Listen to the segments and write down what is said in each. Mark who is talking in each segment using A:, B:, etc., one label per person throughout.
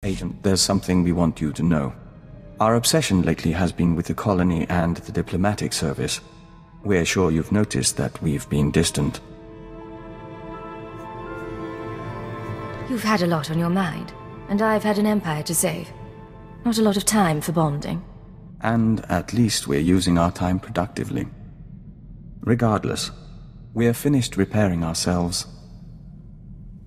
A: Agent, there's something we want you to know. Our obsession lately has been with the colony and the diplomatic service. We're sure you've noticed that we've been distant.
B: You've had a lot on your mind, and I've had an empire to save. Not a lot of time for bonding.
A: And at least we're using our time productively. Regardless, we're finished repairing ourselves.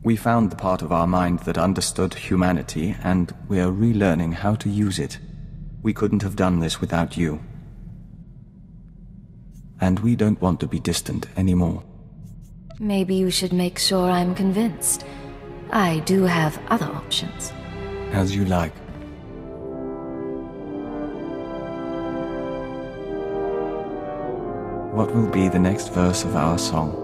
A: We found the part of our mind that understood humanity, and we're relearning how to use it. We couldn't have done this without you. And we don't want to be distant anymore.
B: Maybe you should make sure I'm convinced. I do have other options.
A: As you like. What will be the next verse of our song?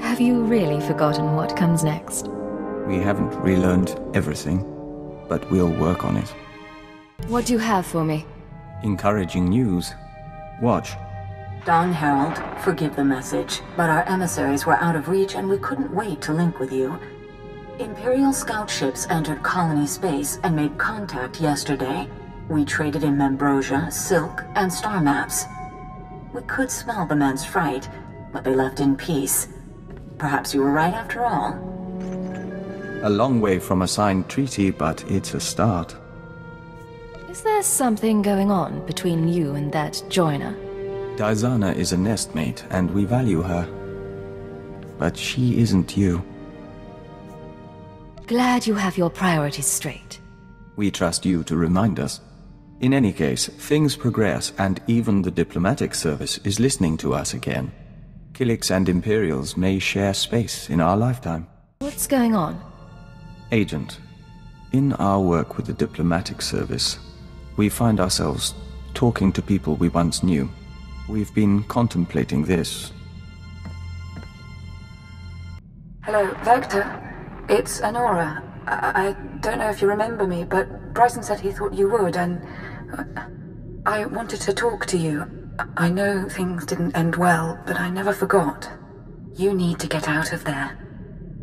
B: Have you really forgotten what comes next?
A: We haven't relearned everything, but we'll work on it.
B: What do you have for me?
A: Encouraging news. Watch.
C: Dawn Herald, forgive the message, but our emissaries were out of reach and we couldn't wait to link with you. Imperial scout ships entered colony space and made contact yesterday. We traded in Membrosia, Silk, and star maps. We could smell the men's fright, but they left in peace. Perhaps you were right after all.
A: A long way from a signed treaty, but it's a start.
B: Is there something going on between you and that joiner?
A: Dialog is a nestmate, and we value her. But she isn't you.
B: Glad you have your priorities straight.
A: We trust you to remind us. In any case, things progress, and even the diplomatic service is listening to us again. Killiks and Imperials may share space in our lifetime.
B: What's going on?
A: Agent, in our work with the diplomatic service, we find ourselves talking to people we once knew. We've been contemplating this.
D: Hello, Vector. It's Anora. I don't know if you remember me, but Bryson said he thought you would, and I wanted to talk to you. I know things didn't end well, but I never forgot. You need to get out of there.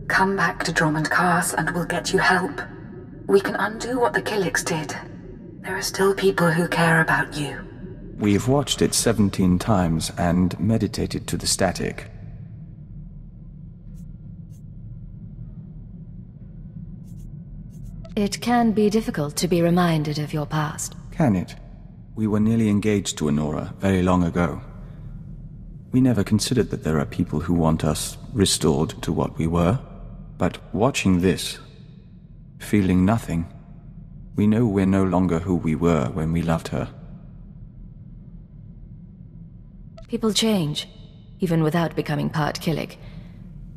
D: Come back to Drummond Cast and we'll get you help. We can undo what the Killiks did. There are still people who care about you.
A: We've watched it 17 times and meditated to the static.
B: It can be difficult to be reminded of your past.
A: Can it? We were nearly engaged to Anora very long ago. We never considered that there are people who want us restored to what we were. But watching this, feeling nothing, we know we're no longer who we were when we loved her.
B: People change, even without becoming part Killik.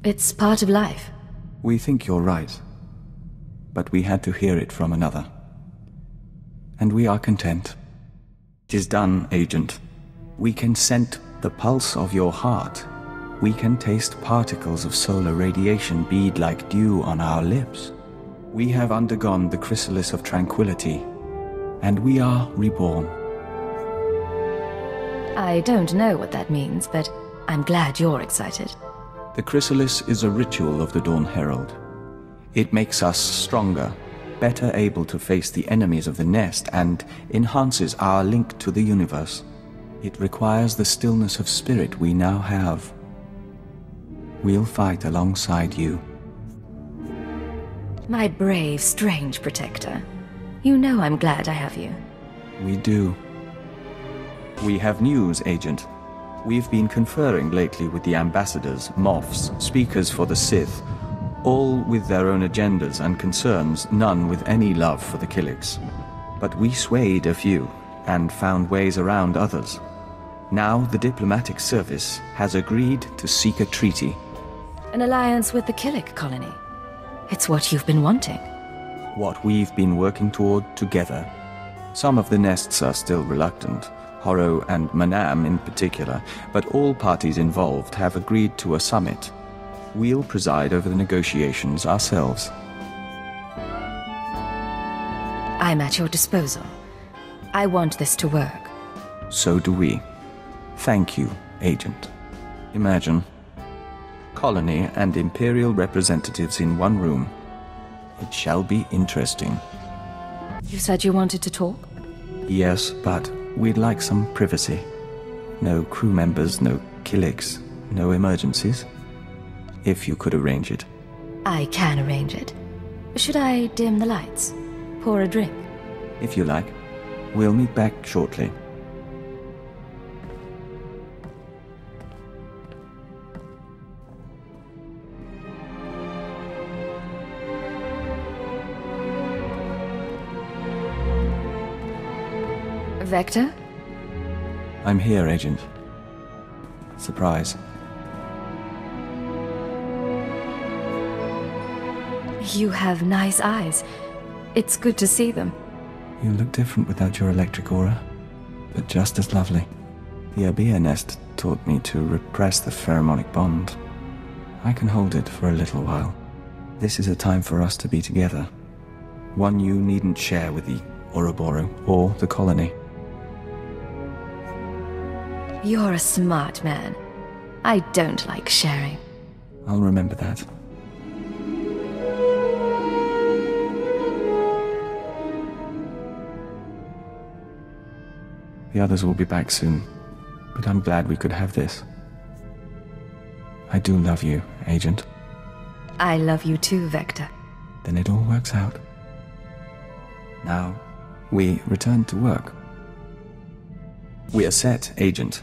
B: It's part of life.
A: We think you're right, but we had to hear it from another. And we are content. It is done, Agent. We can scent the pulse of your heart. We can taste particles of solar radiation bead like dew on our lips. We have undergone the chrysalis of tranquility, and we are reborn.
B: I don't know what that means, but I'm glad you're excited.
A: The chrysalis is a ritual of the Dawn Herald. It makes us stronger, better able to face the enemies of the nest, and enhances our link to the universe. It requires the stillness of spirit we now have. We'll fight alongside you.
B: My brave, strange protector. You know I'm glad I have you.
A: We do. We have news, Agent. We've been conferring lately with the ambassadors, moffs, speakers for the Sith, all with their own agendas and concerns, none with any love for the Killiks. But we swayed a few, and found ways around others. Now the diplomatic service has agreed to seek a treaty.
B: An alliance with the Killik colony. It's what you've been wanting.
A: What we've been working toward together. Some of the nests are still reluctant, Horro and Manam in particular, but all parties involved have agreed to a summit. We'll preside over the negotiations ourselves.
B: I'm at your disposal. I want this to work.
A: So do we. Thank you, Agent. Imagine. Colony and Imperial representatives in one room. It shall be interesting.
B: You said you wanted to talk?
A: Yes, but we'd like some privacy. No crew members, no Killiks, no emergencies. If you could arrange it.
B: I can arrange it. Should I dim the lights? Pour a drink?
A: If you like. We'll meet back shortly.
B: Vector?
A: I'm here, Agent. Surprise.
B: You have nice eyes. It's good to see them.
A: You look different without your electric aura, but just as lovely. The Abia nest taught me to repress the pheromonic bond. I can hold it for a little while. This is a time for us to be together. One you needn't share with the Ouroboros or the colony.
B: You're a smart man. I don't like sharing.
A: I'll remember that. The others will be back soon, but I'm glad we could have this. I do love you, Agent.
B: I love you too, Vector.
A: Then it all works out. Now, we return to work. We are set, Agent.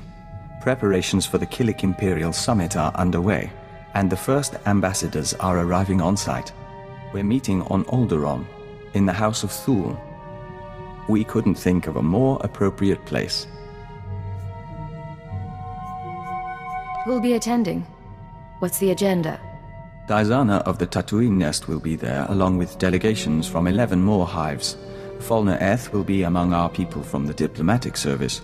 A: Preparations for the Killik Imperial Summit are underway, and the first ambassadors are arriving on site. We're meeting on Alderaan, in the House of Thule. We couldn't think of a more appropriate place.
B: Who'll be attending? What's the agenda?
A: Dialog of the Tatooine Nest will be there, along with delegations from 11 more hives. Fulner Eth will be among our people from the diplomatic service.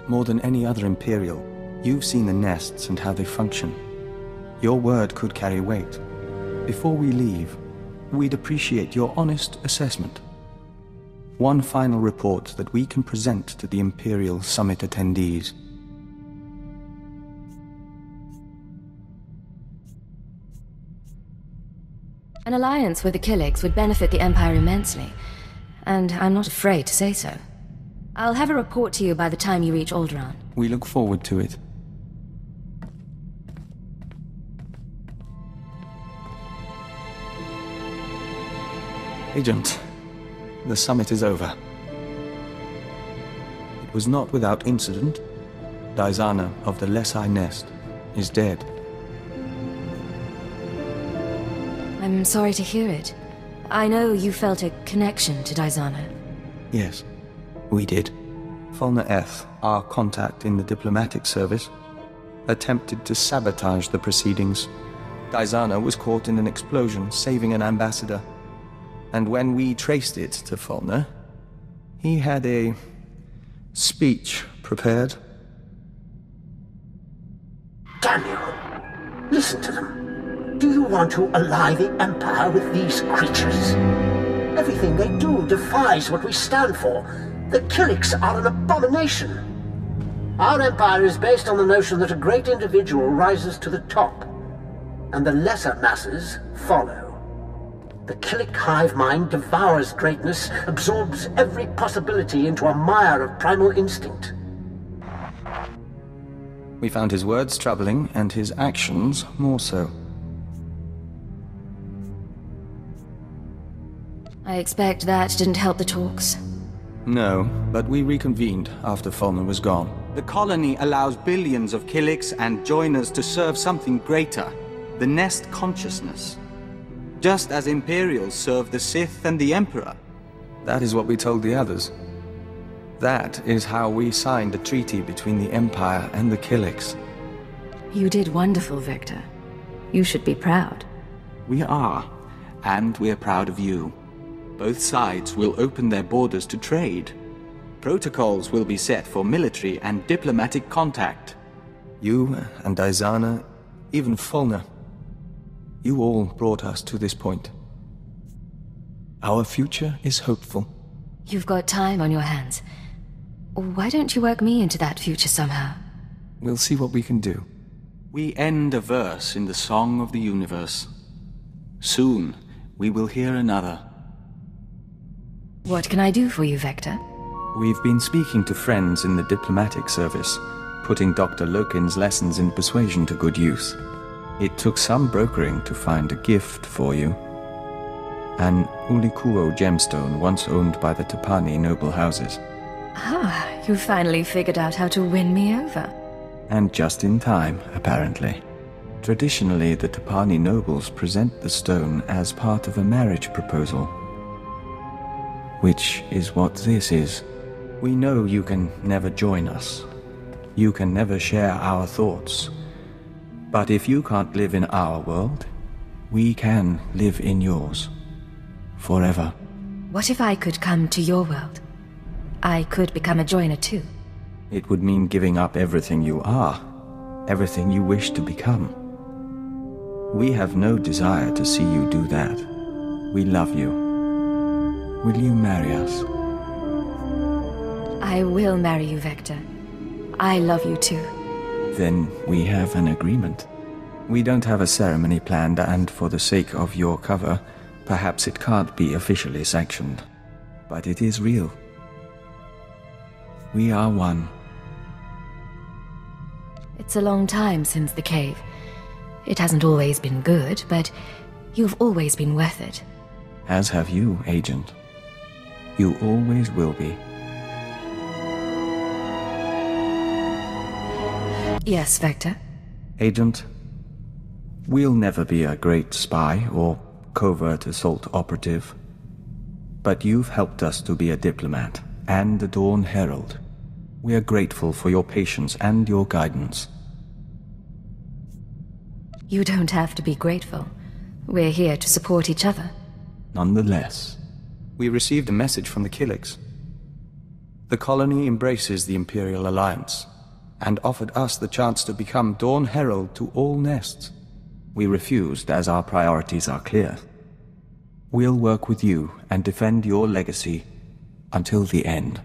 A: More than any other Imperial, you've seen the nests and how they function. Your word could carry weight. Before we leave, we'd appreciate your honest assessment. One final report that we can present to the Imperial Summit attendees.
B: An alliance with the Killiks would benefit the Empire immensely, and I'm not afraid to say so. I'll have a report to you by the time you reach Alderaan.
A: We look forward to it. Agent, the summit is over. It was not without incident. Dialog of the Lesai Nest is dead.
B: I'm sorry to hear it. I know you felt a connection to Dialog.
A: Yes, we did. Fulner Eth, our contact in the diplomatic service, attempted to sabotage the proceedings. Dialog was caught in an explosion, saving an ambassador. And when we traced it to Fulner, he had a speech prepared.
E: Daniel, listen to them. Do you want to ally the Empire with these creatures? Everything they do defies what we stand for. The Killiks are an abomination. Our empire is based on the notion that a great individual rises to the top, and the lesser masses follow. The Killik hive mind devours greatness, absorbs every possibility into a mire of primal instinct.
A: We found his words troubling, and his actions more so.
B: I expect that didn't help the talks.
A: No, but we reconvened after Fulner was gone.
F: The colony allows billions of Killiks and joiners to serve something greater, the Nest consciousness. Just as Imperials serve the Sith and the Emperor.
A: That is what we told the others. That is how we signed the treaty between the Empire and the Killiks.
B: You did wonderful, Victor. You should be proud.
F: We are, and we're proud of you. Both sides will open their borders to trade. Protocols will be set for military and diplomatic contact.
A: You and Dialog, even Fulner. You all brought us to this point. Our future is hopeful.
B: You've got time on your hands. Why don't you work me into that future somehow?
A: We'll see what we can do.
F: We end a verse in the Song of the Universe. Soon,
A: we will hear another.
B: What can I do for you, Vector?
A: We've been speaking to friends in the diplomatic service, putting Dr. Lokin's lessons in persuasion to good use. It took some brokering to find a gift for you. An Ulikuo gemstone once owned by the Tapani noble houses.
B: Ah, you finally figured out how to win me over.
A: And just in time, apparently. Traditionally, the Tapani nobles present the stone as part of a marriage proposal. Which is what this is. We know you can never join us. You can never share our thoughts. But if you can't live in our world, we can live in yours. Forever.
B: What if I could come to your world? I could become a joiner too.
A: It would mean giving up everything you are, everything you wish to become. We have no desire to see you do that. We love you. Will you marry us?
B: I will marry you, Vector. I love you too.
A: Then we have an agreement. We don't have a ceremony planned, and for the sake of your cover, perhaps it can't be officially sanctioned. But it is real. We are one.
B: It's a long time since the cave. It hasn't always been good, but you've always been worth it.
A: As have you, Agent. You always will be.
B: Yes, Vector?
A: Agent, we'll never be a great spy or covert assault operative. But you've helped us to be a diplomat and a Dawn Herald. We are grateful for your patience and your guidance.
B: You don't have to be grateful. We're here to support each other.
A: Nonetheless, we received a message from the Killiks. The colony embraces the Imperial Alliance, and offered us the chance to become Dawn Herald to all nests. We refused, as our priorities are clear. We'll work with you and defend your legacy until the end.